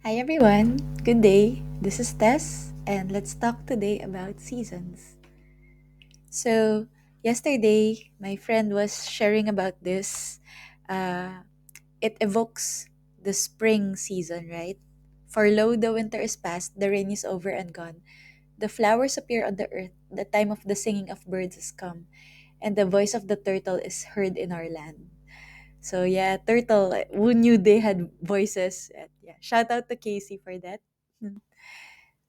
Hi everyone, good day. This is Tess, and let's talk today about seasons. So, yesterday, my friend was sharing about this. Uh, it evokes the spring season, right? For lo the winter is past, the rain is over and gone. The flowers appear on the earth, the time of the singing of birds has come, and the voice of the turtle is heard in our land. So yeah, turtle. Who knew they had voices? Yeah, shout out to Casey for that.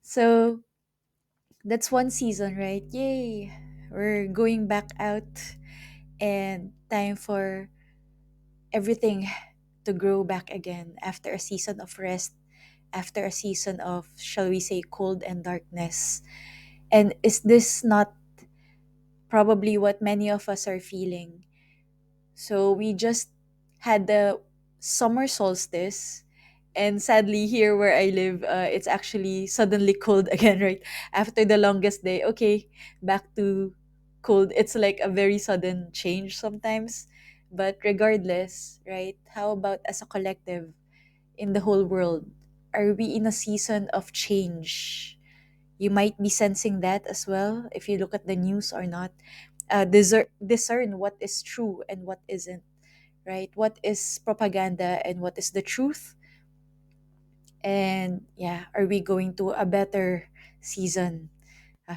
So that's one season, right? Yay! We're going back out and time for everything to grow back again after a season of rest, after a season of, shall we say, cold and darkness. And is this not probably what many of us are feeling? So we just had the summer solstice. And sadly, here where I live, it's actually suddenly cold again, right? After the longest day, okay, back to cold. It's like a very sudden change sometimes. But regardless, right? How about as a collective in the whole world? Are we in a season of change? You might be sensing that as well if you look at the news or not. Discern what is true and what isn't, right? What is propaganda and what is the truth? And yeah, are we going to a better season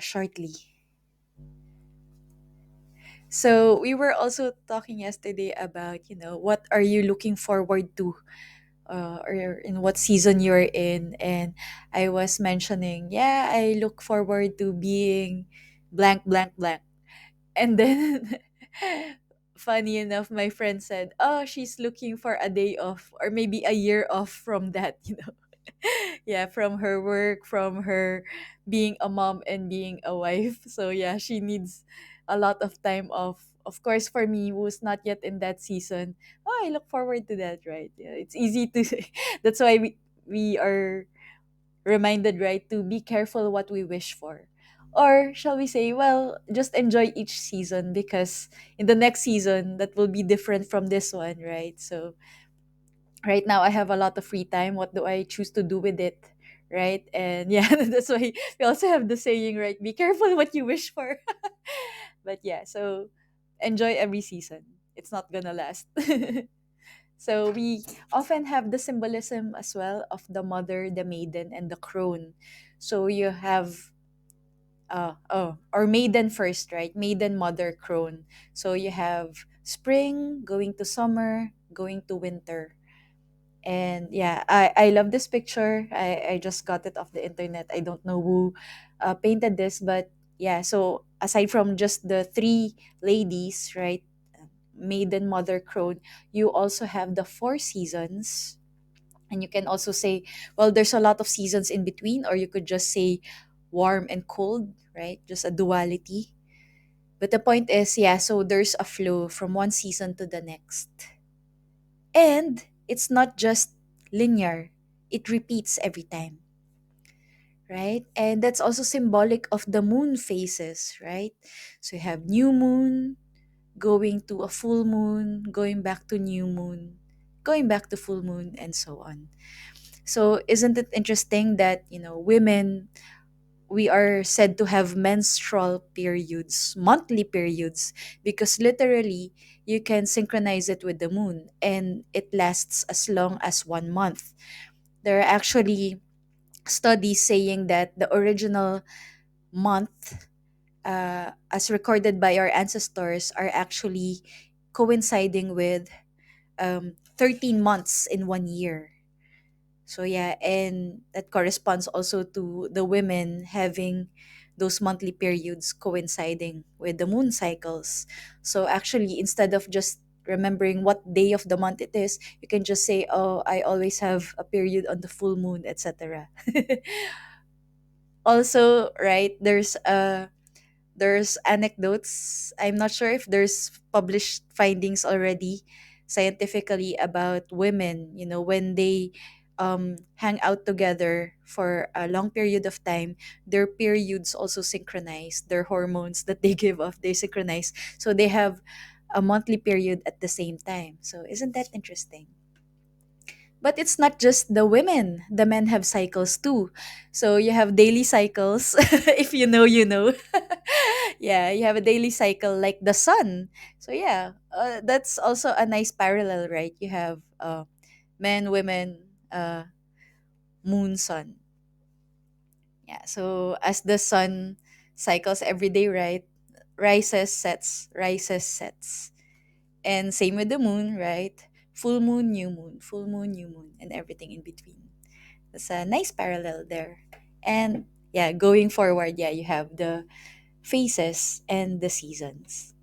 shortly? So we were also talking yesterday about, what are you looking forward to, or in what season you're in. And I was mentioning, yeah, I look forward to being blank, blank, blank. And then, funny enough, my friend said, oh, she's looking for a day off or maybe a year off from that, yeah, from her work, from her being a mom and being a wife. So yeah, she needs a lot of time off. Of course, for me, who's not yet in that season, oh, I look forward to that, right? Yeah, it's easy to say. That's why we are reminded, right, to be careful what we wish for. Or shall we say, well, just enjoy each season because in the next season, that will be different from this one, right? So right now I have a lot of free time. What do I choose to do with it? Right. And yeah, that's why we also have the saying, right? Be careful what you wish for. But yeah, so enjoy every season. It's not gonna last. So we often have the symbolism as well of the mother, the maiden, and the crone. So you have or maiden first, right? Maiden, mother, crone. So you have spring going to summer, going to winter. And yeah, I love this picture. I just got it off the internet. I don't know who painted this, but yeah, so aside from just the three ladies, right? Maiden, mother, crone, you also have the four seasons. And you can also say, well, there's a lot of seasons in between, or you could just say warm and cold, right? Just a duality. But the point is, yeah, so there's a flow from one season to the next. And it's not just linear, it repeats every time, right? And that's also symbolic of the moon phases, right? So you have new moon, going to a full moon, going back to new moon, going back to full moon, and so on. So isn't it interesting that, women, we are said to have menstrual periods, monthly periods, because literally you can synchronize it with the moon and it lasts as long as 1 month. There are actually studies saying that the original month, as recorded by our ancestors, are actually coinciding with 13 months in 1 year. So yeah, and that corresponds also to the women having those monthly periods coinciding with the moon cycles. So actually, instead of just remembering what day of the month it is, you can just say, "Oh, I always have a period on the full moon, etc." Also, right, there's anecdotes. I'm not sure if there's published findings already scientifically about women, when they hang out together for a long period of time, their periods also synchronize, their hormones that they give off, they synchronize. So they have a monthly period at the same time. So isn't that interesting? But it's not just the women. The men have cycles too. So you have daily cycles. If you know, you know. Yeah, you have a daily cycle like the sun. So yeah, that's also a nice parallel, right? You have men, women, moon, sun. Yeah. So as the sun cycles every day, right? Rises, sets, rises, sets. And same with the moon, right? Full moon, new moon, and everything in between. That's a nice parallel there. And yeah, going forward, yeah, you have the phases and the seasons.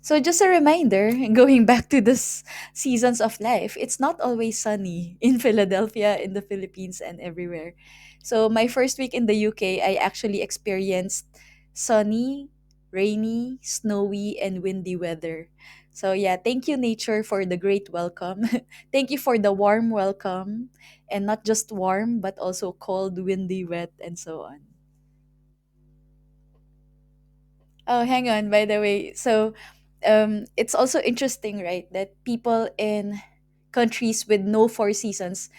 So just a reminder, going back to this seasons of life, it's not always sunny in Philadelphia, in the Philippines, and everywhere. So my first week in the UK, I actually experienced sunny, rainy, snowy, and windy weather. So yeah, thank you nature for the great welcome. Thank you for the warm welcome, and not just warm but also cold, windy, wet, and so on. Oh, hang on, by the way. So, it's also interesting, right, that people in countries with no four seasons,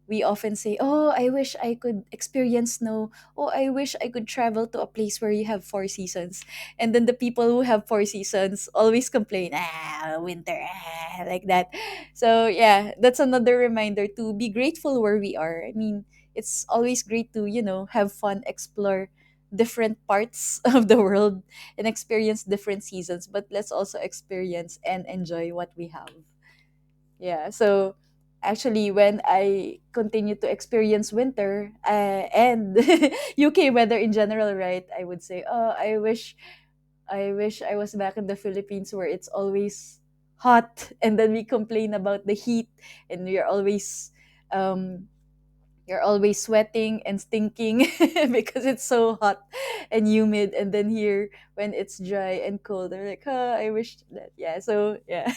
we often say, "Oh, I wish I could experience snow. Oh, I wish I could travel to a place where you have four seasons." And then the people who have four seasons always complain, "Ah, winter, ah," like that. So, yeah, that's another reminder to be grateful where we are. I mean, it's always great to, have fun, explore different parts of the world and experience different seasons, but let's also experience and enjoy what we have. Yeah. So actually, when I continue to experience winter and UK weather in general, right, I would say, oh, I wish I was back in the Philippines where it's always hot, and then we complain about the heat, and um, you're always sweating and stinking because it's so hot and humid. And then here, when it's dry and cold, they're like, oh, I wish that. Yeah. So, yeah,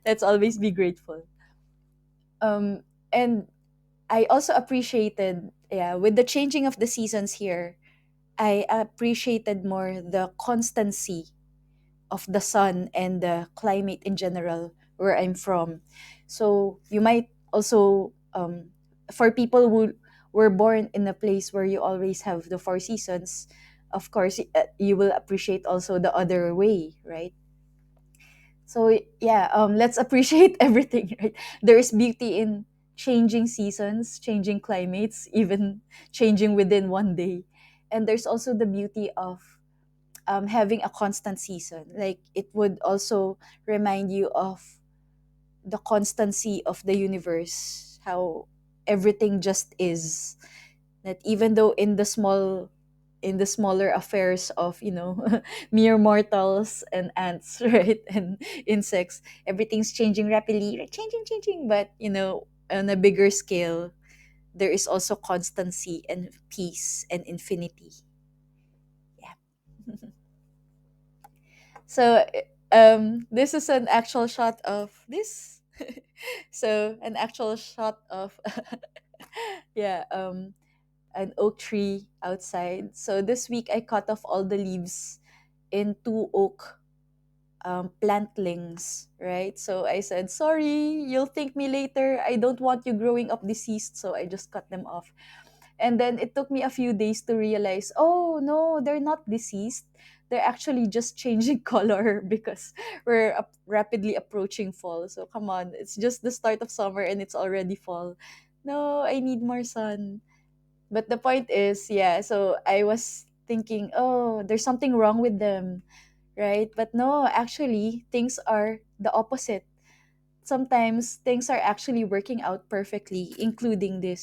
let's always be grateful. And I also appreciated, yeah, with the changing of the seasons here, I appreciated more the constancy of the sun and the climate in general where I'm from. So you might also, for people who were born in a place where you always have the four seasons, of course, you will appreciate also the other way, right? So yeah, let's appreciate everything, right? There is beauty in changing seasons, changing climates, even changing within one day. And there's also the beauty of having a constant season. Like it would also remind you of the constancy of the universe, how everything just is. That even though in the smaller affairs of mere mortals and ants, right, and insects, everything's changing rapidly, like changing, but on a bigger scale, there is also constancy and peace and infinity. Yeah. So this is an actual shot of this. So an actual shot of yeah, an oak tree outside. So this week I cut off all the leaves in two oak plantlings, right? So I said, sorry, you'll thank me later. I don't want you growing up deceased, so I just cut them off. And then it took me a few days to realize, oh no, they're not deceased. They're actually just changing color because we're rapidly approaching fall. So come on, it's just the start of summer and it's already fall. No, I need more sun. But the point is, yeah, so I was thinking, oh, there's something wrong with them, right? But no, actually, things are the opposite. Sometimes things are actually working out perfectly, including the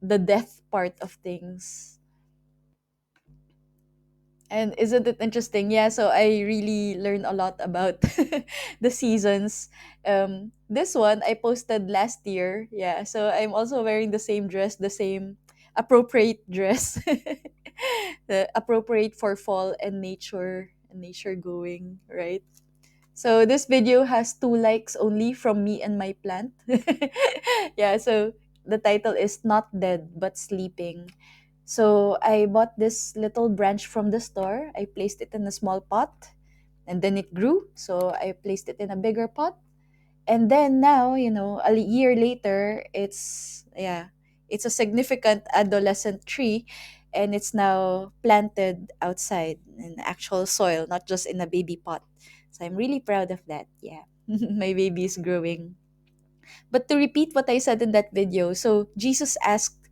death part of things. And isn't it interesting? Yeah, so I really learned a lot about the seasons. This one I posted last year. Yeah, so I'm also wearing the same dress, the same appropriate dress, the appropriate for fall and nature going, right? So this video has 2 likes only from me and my plant. Yeah, so the title is Not Dead but Sleeping. So I bought this little branch from the store. I placed it in a small pot and then it grew. So I placed it in a bigger pot And then now, a year later, it's a significant adolescent tree, and it's now planted outside in actual soil, not just in a baby pot. So I'm really proud of that. Yeah. My baby is growing. But to repeat what I said in that video, so Jesus asked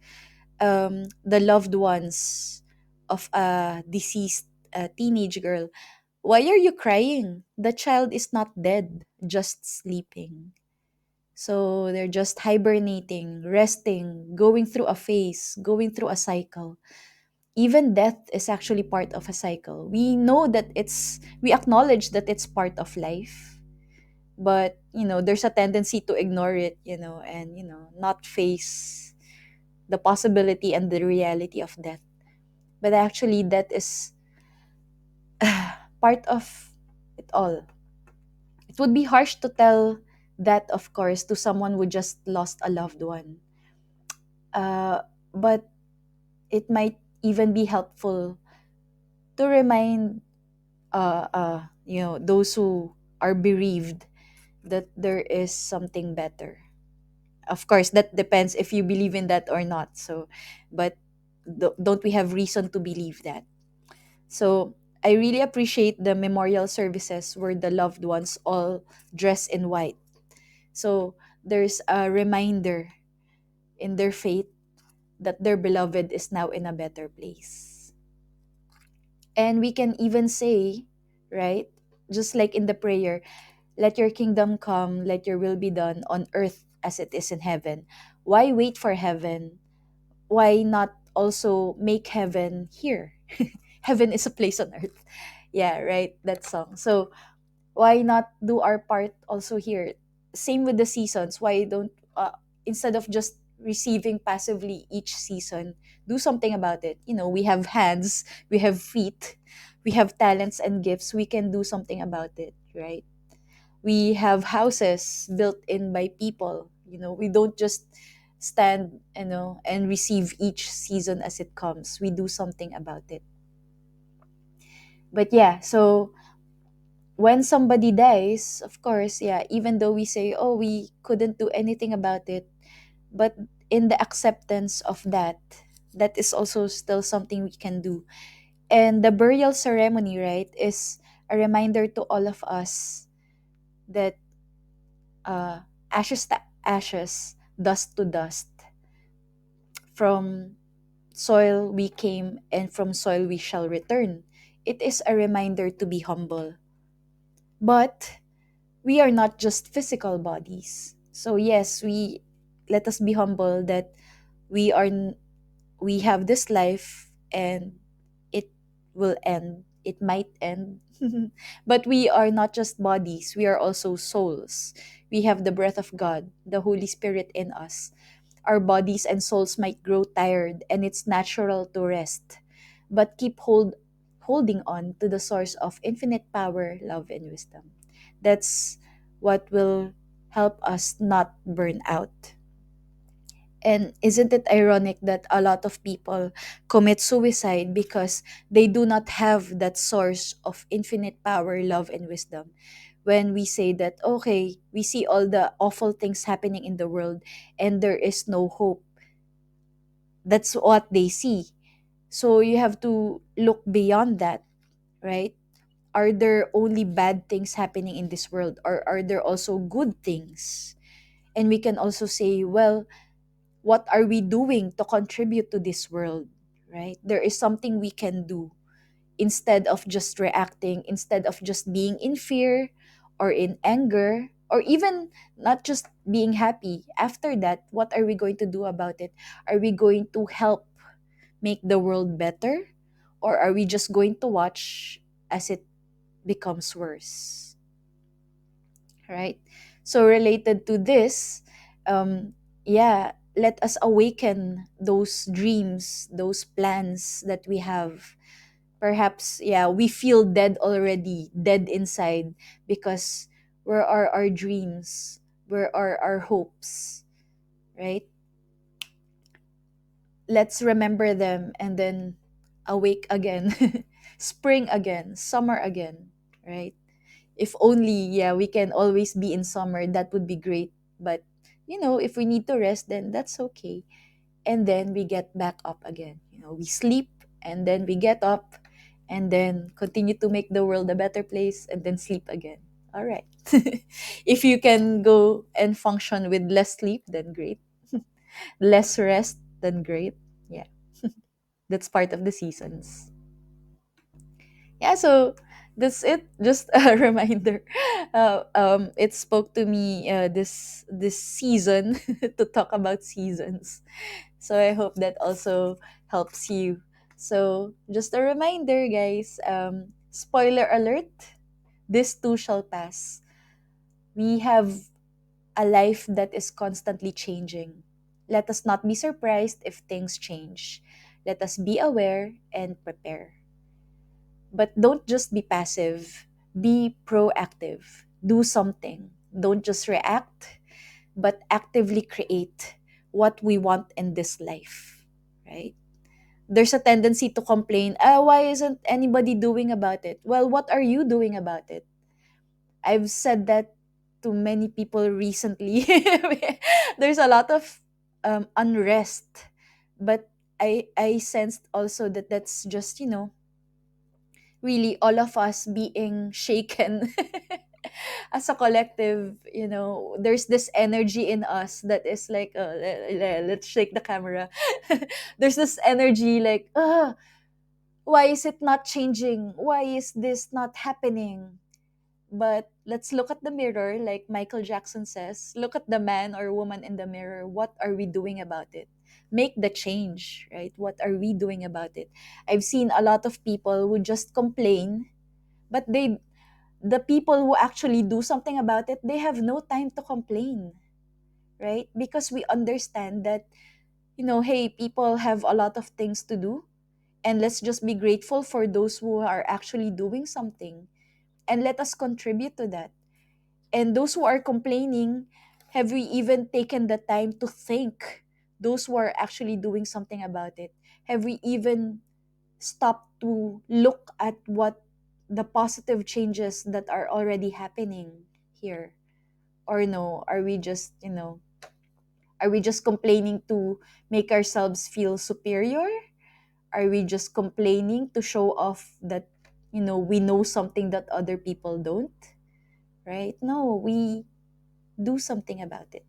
the loved ones of a deceased teenage girl, "Why are you crying? The child is not dead, just sleeping." So they're just hibernating, resting, going through a phase, going through a cycle. Even death is actually part of a cycle. We know that we acknowledge that it's part of life, but there's a tendency to ignore it, and not face the possibility and the reality of death. But actually, that is part of it all. It would be harsh to tell that, of course, to someone who just lost a loved one. But it might even be helpful to remind those who are bereaved that there is something better. Of course, that depends if you believe in that or not. So, but don't we have reason to believe that? So, I really appreciate the memorial services where the loved ones all dress in white. So, there's a reminder in their faith that their beloved is now in a better place. And we can even say, right, just like in the prayer, "Let your kingdom come, let your will be done on earth as it is in heaven." Why wait for heaven? Why not also make heaven here? Heaven is a place on earth. Yeah, right, that song. So why not do our part also here? Same with the seasons. Why don't instead of just receiving passively each season, do something about it? We have hands, we have feet, we have talents and gifts. We can do something about it, right? We have houses built in by people. We don't just stand, and receive each season as it comes. We do something about it. But yeah, so when somebody dies, of course, yeah, even though we say, "Oh, we couldn't do anything about it," but in the acceptance of that, that is also still something we can do. And the burial ceremony, right, is a reminder to all of us that uh, ashes to ashes, dust to dust, from soil we came, and from soil we shall return. It is a reminder to be humble. But we are not just physical bodies. So yes, we let us be humble that we are we have this life, and it will end. It might end. But we are not just bodies, we are also souls. We have the breath of God, the Holy Spirit in us. Our bodies and souls might grow tired, and it's natural to rest. But keep holding on to the source of infinite power, love, and wisdom. That's what will help us not burn out. And isn't it ironic that a lot of people commit suicide because they do not have that source of infinite power, love, and wisdom? When we say that, okay, we see all the awful things happening in the world and there is no hope, that's what they see. So you have to look beyond that, right? Are there only bad things happening in this world, or are there also good things? And we can also say, well, what are we doing to contribute to this world, right? There is something we can do instead of just reacting, instead of just being in fear or in anger, or even not just being happy. After that, what are we going to do about it? Are we going to help make the world better, or are we just going to watch as it becomes worse, right? So related to this, yeah, let us awaken those dreams, those plans that we have. Perhaps, yeah, we feel dead already, dead inside, because where are our dreams? Where are our hopes, right? Let's remember them and then awake again. Spring again, summer again, right? If only, yeah, we can always be in summer, that would be great. But, if we need to rest, then that's okay. And then we get back up again. We sleep, and then we get up, and then continue to make the world a better place, and then sleep again. All right. If you can go and function with less sleep, then great. Less rest, then great. Yeah, that's part of the seasons. Yeah, so that's it. Just a reminder. It spoke to me this season to talk about seasons. So I hope that also helps you. So just a reminder, guys. Spoiler alert: this too shall pass. We have a life that is constantly changing. Let us not be surprised if things change. Let us be aware and prepare. But don't just be passive, be proactive. Do something. Don't just react, but actively create what we want in this life, right? There's a tendency to complain, why isn't anybody doing about it? Well, what are you doing about it? I've said that to many people recently. There's a lot of unrest, but I sensed also that that's just, really all of us being shaken as a collective. There's this energy in us that is like, let's shake the camera. There's this energy like, why is it not changing? Why is this not happening? But let's look at the mirror, like Michael Jackson says, look at the man or woman in the mirror. What are we doing about it? Make the change, right? What are we doing about it? I've seen a lot of people who just complain, but the people who actually do something about it, they have no time to complain, right? Because we understand that, hey, people have a lot of things to do, and let's just be grateful for those who are actually doing something, and let us contribute to that. And those who are complaining, have we even taken the time to think those who are actually doing something about it? Have we even stopped to look at what the positive changes that are already happening here? Or no, are we just complaining to make ourselves feel superior? Are we just complaining to show off that, we know something that other people don't? Right? No, we do something about it,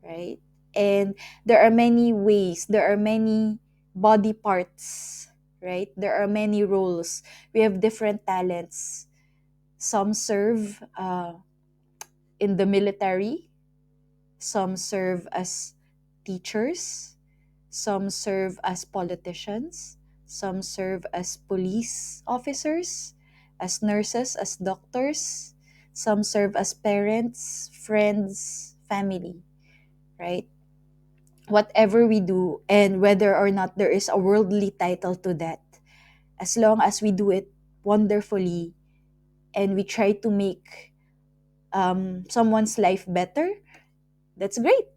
right? And there are many ways, there are many body parts, right? There are many roles. We have different talents. Some serve in the military, some serve as teachers, some serve as politicians, some serve as police officers, as nurses, as doctors, some serve as parents, friends, family, right? Whatever we do, and whether or not there is a worldly title to that, as long as we do it wonderfully and we try to make someone's life better, that's great.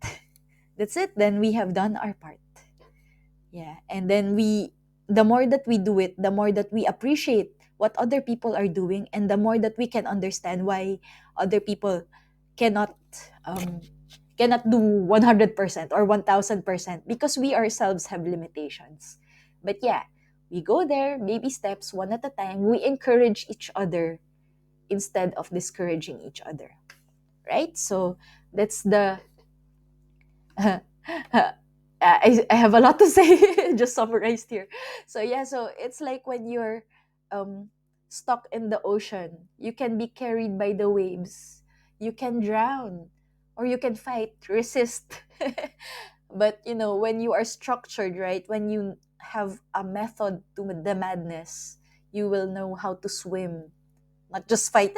That's it. Then we have done our part. Yeah. And then the more that we do it, the more that we appreciate what other people are doing, and the more that we can understand why other people cannot um, cannot do 100% or 1000%, because we ourselves have limitations. But yeah, we go there, baby steps, one at a time. We encourage each other instead of discouraging each other, right? So that's the I have a lot to say, just summarized here. So yeah, so it's like when you're um stuck in the ocean, you can be carried by the waves, you can drown, or you can fight, resist. But when you are structured, right, when you have a method to the madness, you will know how to swim, not just fight.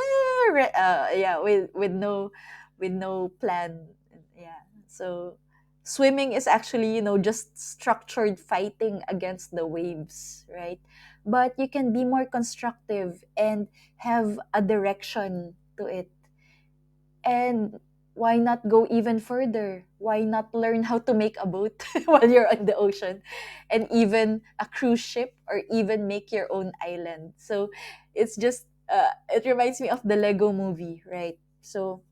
Yeah, with no plan. Yeah, so swimming is actually, just structured fighting against the waves, right? But you can be more constructive and have a direction to it. And why not go even further? Why not learn how to make a boat while you're on the ocean, and even a cruise ship, or even make your own island? So it's just It reminds me of the Lego movie, right? So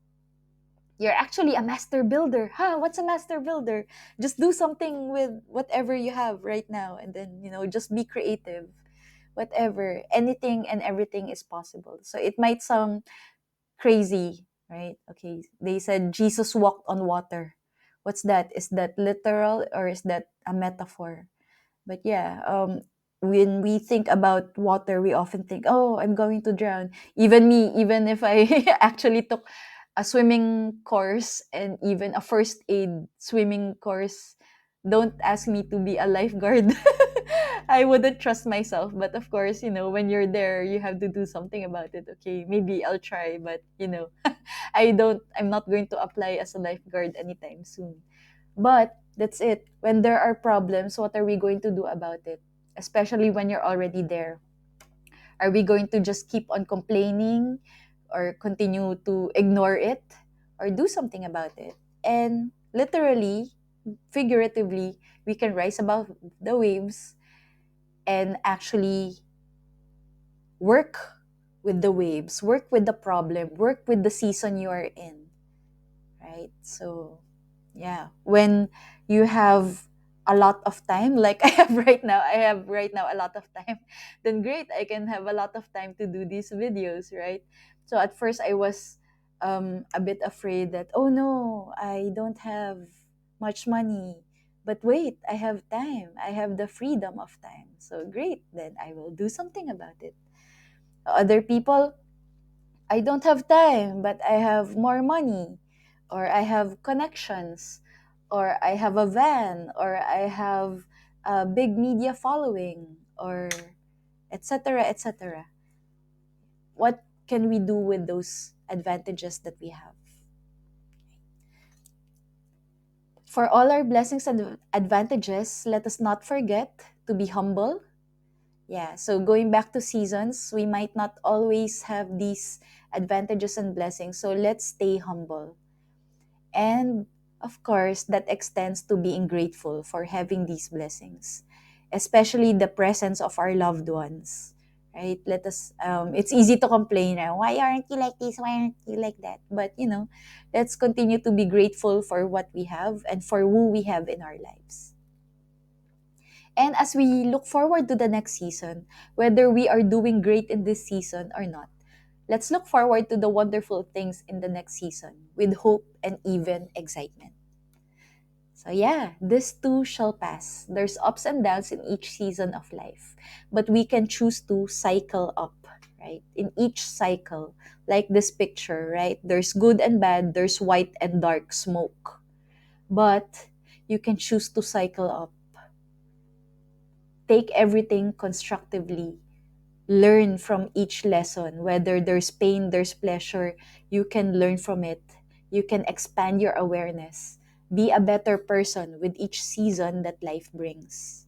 you're actually a master builder. Huh? What's a master builder? Just do something with whatever you have right now, and then just be creative. Whatever, anything and everything is possible. So it might sound crazy, right? Okay, they said Jesus walked on water. What's that? Is that literal or is that a metaphor? But yeah, when we think about water, we often think, "Oh, I'm going to drown." Even me, even if I actually took a swimming course and even a first aid swimming course, don't ask me to be a lifeguard. I wouldn't trust myself. But of course, when you're there, you have to do something about it. Okay, maybe I'll try, but I'm not going to apply as a lifeguard anytime soon. But that's it. When there are problems, what are we going to do about it? Especially when you're already there. Are we going to just keep on complaining or continue to ignore it or do something about it? And literally, figuratively, we can rise above the waves and actually work with the waves, work with the problem, work with the season you are in, right? So yeah, when you have a lot of time, like I have right now a lot of time, then great, I can have a lot of time to do these videos, right? So at first I was a bit afraid that, oh no, I don't have much money. But wait, I have time. I have the freedom of time. So great, then I will do something about it. Other people, I don't have time, but I have more money, or I have connections, or I have a van, or I have a big media following, or etc., etc. What can we do with those advantages that we have? For all our blessings and advantages, let us not forget to be humble. Yeah, so going back to seasons, we might not always have these advantages and blessings. So let's stay humble. And of course, that extends to being grateful for having these blessings, especially the presence of our loved ones. Right? It's easy to complain, why aren't you like this? Why aren't you like that? But, let's continue to be grateful for what we have and for who we have in our lives. And as we look forward to the next season, whether we are doing great in this season or not, let's look forward to the wonderful things in the next season with hope and even excitement. So, yeah, this too shall pass. There's ups and downs in each season of life, but we can choose to cycle up, right? In each cycle, like this picture, right? There's good and bad, there's white and dark smoke, but you can choose to cycle up. Take everything constructively, learn from each lesson. Whether there's pain, there's pleasure, you can learn from it. You can expand your awareness. Be a better person with each season that life brings.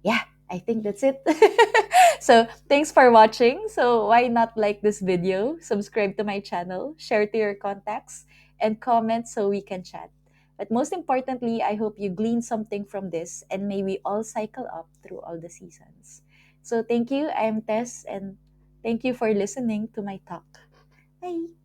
Yeah, I think that's it. So, thanks for watching. So, why not like this video, subscribe to my channel, share to your contacts, and comment so we can chat. But most importantly, I hope you glean something from this and may we all cycle up through all the seasons. So, thank you. I am Tess, and thank you for listening to my talk. Bye.